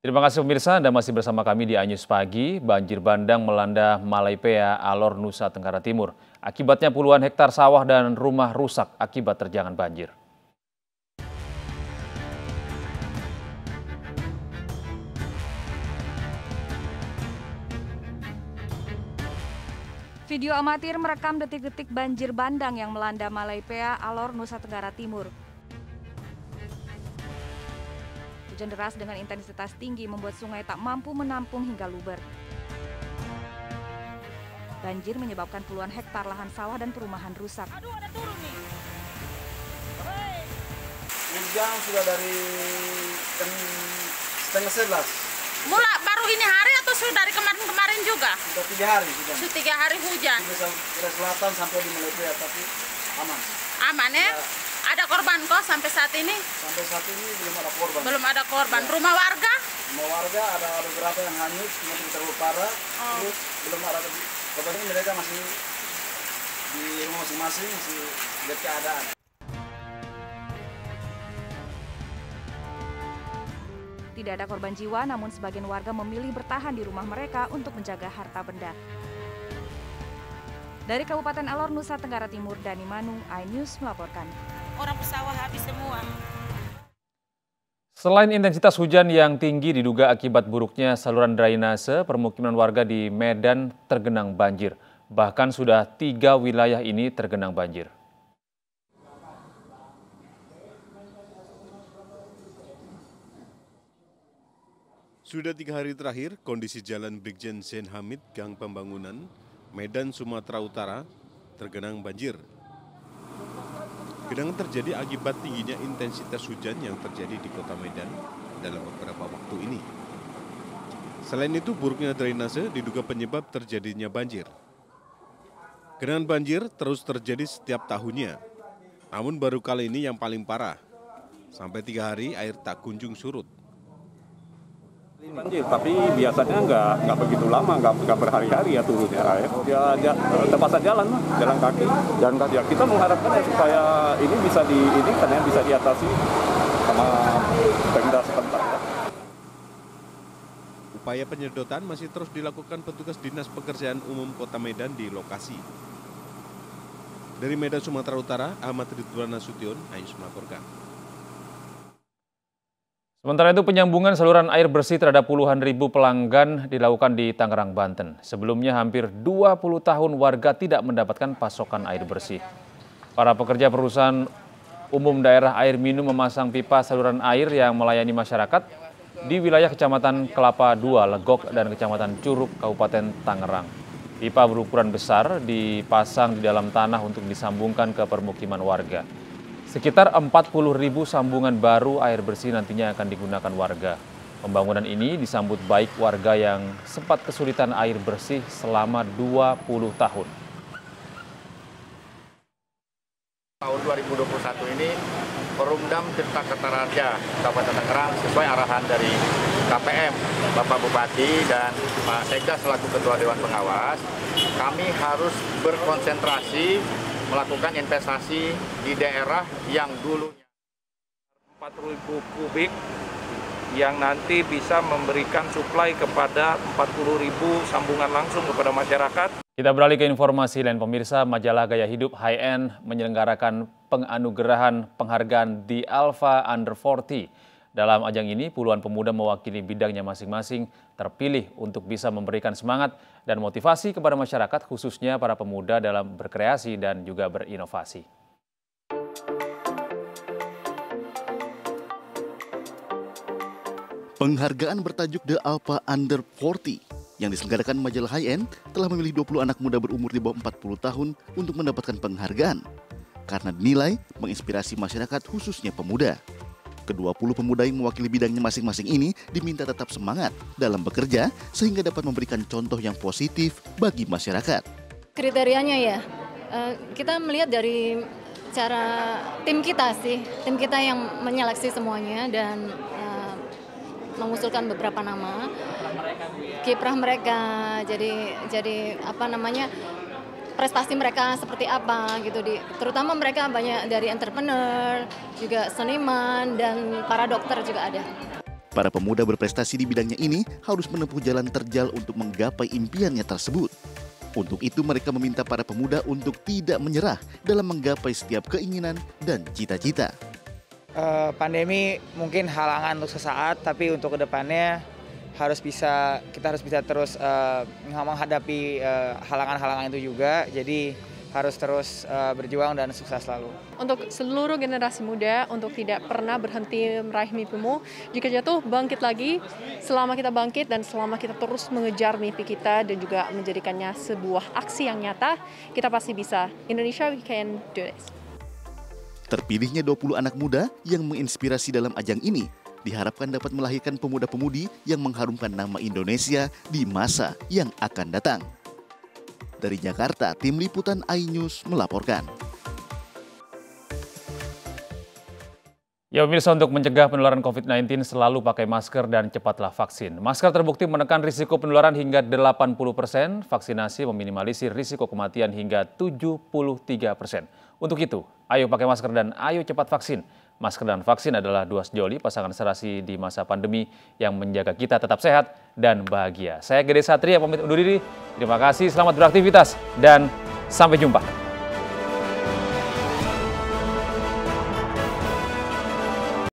Terima kasih pemirsa, Anda masih bersama kami di iNews Pagi. Banjir bandang melanda Malaipea, Alor, Nusa Tenggara Timur. Akibatnya puluhan hektar sawah dan rumah rusak akibat terjangan banjir. Video amatir merekam detik-detik banjir bandang yang melanda Malaipea, Alor, Nusa Tenggara Timur. Hujan deras dengan intensitas tinggi membuat sungai tak mampu menampung hingga luber. Banjir menyebabkan puluhan hektar lahan sawah dan perumahan rusak. Aduh, ada turun nih. Hujan sudah dari jam setengah 11. Mula baru ini hari atau sudah dari kemarin juga? Sudah 3 hari sudah. Sudah 3 hari hujan. Sudah dari selatan sampai di Malaipea, tapi aman. Aman ya? Ada korban kok sampai saat ini? Sampai saat ini belum ada korban. Belum ada korban. Ya. Rumah warga? Rumah warga ada beberapa yang hanyut, cuma terlalu parah. Terus belum ada korban. Mereka masih di rumah masing-masing, masih lihat keadaan. Tidak ada korban jiwa, namun sebagian warga memilih bertahan di rumah mereka untuk menjaga harta benda. Dari Kabupaten Alor, Nusa Tenggara Timur, Dani Manu, iNews melaporkan. Orang pesawat habis semua. Selain intensitas hujan yang tinggi diduga akibat buruknya saluran drainase, permukiman warga di Medan tergenang banjir. Bahkan sudah 3 wilayah ini tergenang banjir. Sudah 3 hari terakhir, kondisi Jalan Brigjen Zain Hamid, Gang Pembangunan, Medan, Sumatera Utara, tergenang banjir. Genangan terjadi akibat tingginya intensitas hujan yang terjadi di kota Medan dalam beberapa waktu ini. Selain itu, buruknya drainase diduga penyebab terjadinya banjir. Genangan banjir terus terjadi setiap tahunnya, namun baru kali ini yang paling parah. Sampai 3 hari air tak kunjung surut. Banjir, tapi biasanya nggak begitu lama, nggak berhari-hari ya turunnya air. Ya terpaksa jalan lah, jalan kaki. Ya, kita mengharapkan ya supaya ini bisa bisa diatasi sama Pemda setempat. Ya. Upaya penyedotan masih terus dilakukan petugas Dinas Pekerjaan Umum Kota Medan di lokasi. Dari Medan, Sumatera Utara, Ahmad Ridwan Nasution, iNews melaporkan. Sementara itu penyambungan saluran air bersih terhadap puluhan ribu pelanggan dilakukan di Tangerang, Banten. Sebelumnya hampir 20 tahun warga tidak mendapatkan pasokan air bersih. Para pekerja perusahaan umum daerah air minum memasang pipa saluran air yang melayani masyarakat di wilayah Kecamatan Kelapa II, Legok, dan Kecamatan Curug, Kabupaten Tangerang. Pipa berukuran besar dipasang di dalam tanah untuk disambungkan ke permukiman warga. Sekitar 40.000 sambungan baru air bersih nantinya akan digunakan warga. Pembangunan ini disambut baik warga yang sempat kesulitan air bersih selama 20 tahun. Tahun 2021 ini Perumdam Tirta Kertaraja Kabupaten Tangerang sesuai arahan dari KPM, Bapak Bupati dan Pak Sekda selaku Ketua Dewan Pengawas, kami harus berkonsentrasi melakukan investasi di daerah yang dulunya 4.000 kubik yang nanti bisa memberikan suplai kepada 40.000 sambungan langsung kepada masyarakat. Kita beralih ke informasi lain pemirsa. Majalah Gaya Hidup High End menyelenggarakan penganugerahan penghargaan di Alpha Under 40. Dalam ajang ini, puluhan pemuda mewakili bidangnya masing-masing terpilih untuk bisa memberikan semangat dan motivasi kepada masyarakat, khususnya para pemuda dalam berkreasi dan juga berinovasi. Penghargaan bertajuk The Alpha Under 40 yang diselenggarakan majalah High End telah memilih 20 anak muda berumur di bawah 40 tahun untuk mendapatkan penghargaan karena dinilai menginspirasi masyarakat, khususnya pemuda. Ke-20 pemuda yang mewakili bidangnya masing-masing ini diminta tetap semangat dalam bekerja sehingga dapat memberikan contoh yang positif bagi masyarakat. Kriterianya ya, kita melihat dari cara tim kita yang menyeleksi semuanya dan mengusulkan beberapa nama. Kiprah mereka, jadi prestasi mereka seperti apa gitu, terutama mereka banyak dari entrepreneur, juga seniman dan para dokter juga ada. Para pemuda berprestasi di bidangnya ini harus menempuh jalan terjal untuk menggapai impiannya tersebut. Untuk itu mereka meminta para pemuda untuk tidak menyerah dalam menggapai setiap keinginan dan cita-cita. Pandemi mungkin halangan untuk sesaat, tapi untuk kedepannya kita harus bisa terus menghadapi halangan-halangan itu juga. Jadi harus terus berjuang dan sukses selalu. Untuk seluruh generasi muda, untuk tidak pernah berhenti meraih mimpimu. Jika jatuh, bangkit lagi. Selama kita bangkit dan selama kita terus mengejar mimpi kita dan juga menjadikannya sebuah aksi yang nyata, kita pasti bisa. Indonesia, we can do this. Terpilihnya 20 anak muda yang menginspirasi dalam ajang ini diharapkan dapat melahirkan pemuda-pemudi yang mengharumkan nama Indonesia di masa yang akan datang. Dari Jakarta, Tim Liputan iNews melaporkan. Ya pemirsa, untuk mencegah penularan COVID-19 selalu pakai masker dan cepatlah vaksin. Masker terbukti menekan risiko penularan hingga 80%, vaksinasi meminimalisir risiko kematian hingga 73%. Untuk itu, ayo pakai masker dan ayo cepat vaksin. Masker dan vaksin adalah dua sejoli pasangan serasi di masa pandemi yang menjaga kita tetap sehat dan bahagia. Saya Gede Satria pamit undur diri. Terima kasih, selamat beraktivitas dan sampai jumpa.